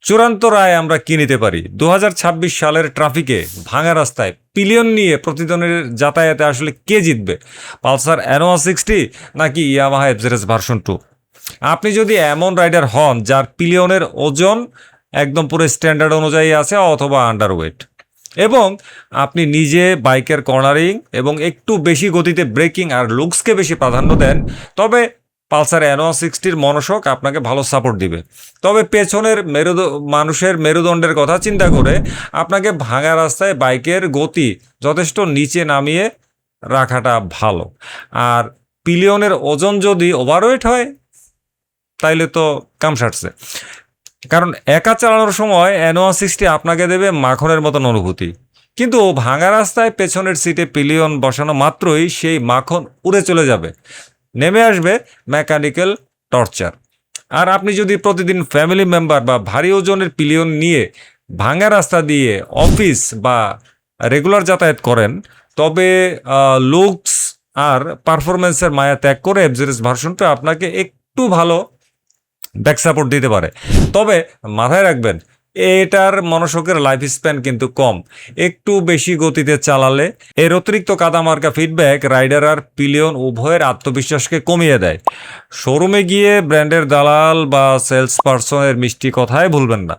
চূড়ান্ত রায় আমরা কি নিতে পারি? 2026 সালের ট্রাফিকে ভাঙা রাস্তায় পিলিয়ন নিয়ে প্রতিদিনের যাতায়াতে আসলে কে জিতবে? পালসার অ্যানোয়া 60 নাকি ইয়ামাহা এফজেডএস ভার্সন 2? আপনি যদি এমন রাইডার হন যার পিলিয়নের ওজন একদম পুরো স্ট্যান্ডার্ড অনুযায়ী আছে অথবা আন্ডারওয়েট, এবং আপনি নিজে বাইকের কর্নারিং এবং একটু বেশি গতিতে ব্রেকিং আর লুকসকে বেশি প্রাধান্য দেন, তবে পালসার অ্যানোয়া 60-র মনোশক আপনাকে ভালো সাপোর্ট দিবে। তবে পেছনের মানুষের মেরুদণ্ডের কথা চিন্তা করে আপনাকে ভাঙা রাস্তায় বাইকের গতি যথেষ্ট নিচে নামিয়ে রাখাটা ভালো। আর পিলিয়নের ওজন যদি ওভারওয়েট হয় তাইলে তো কাম সারছে, কারণ একা চালানোর সময় অ্যানোয়া 60 আপনাকে দেবে মাখনের মতন অনুভূতি, কিন্তু ভাঙা রাস্তায় পেছনের সিটে পিলিয়ন বসানো মাত্রই সেই মাখন উড়ে চলে যাবে, নেমে আসবে মেকানিক্যাল টর্চার। আর আপনি যদি প্রতিদিন ফ্যামিলি মেম্বার বা ভারী ওজনের পিলিয়ন নিয়ে ভাঙা রাস্তা দিয়ে অফিস বা রেগুলার যাতায়াত করেন, তবে লুকস আর পারফরমেন্সের মায়া ত্যাগ করে এফজেডএস ভার্সনটা আপনাকে একটু ভালো ব্যাক সাপোর্ট দিতে পারে। তবে মাথায় রাখবেন, এটার মনোশকের লাইফ স্প্যান কিন্তু কম। একটু বেশি গতিতে চালালে এর অতিরিক্ত কাদামার্কা ফিডব্যাক রাইডার আর পিলিয়ন উভয়ের আত্মবিশ্বাসকে কমিয়ে দেয়। শোরুমে গিয়ে ব্র্যান্ডের দালাল বা সেলস পার্সনের মিষ্টি কথায় ভুলবেন না।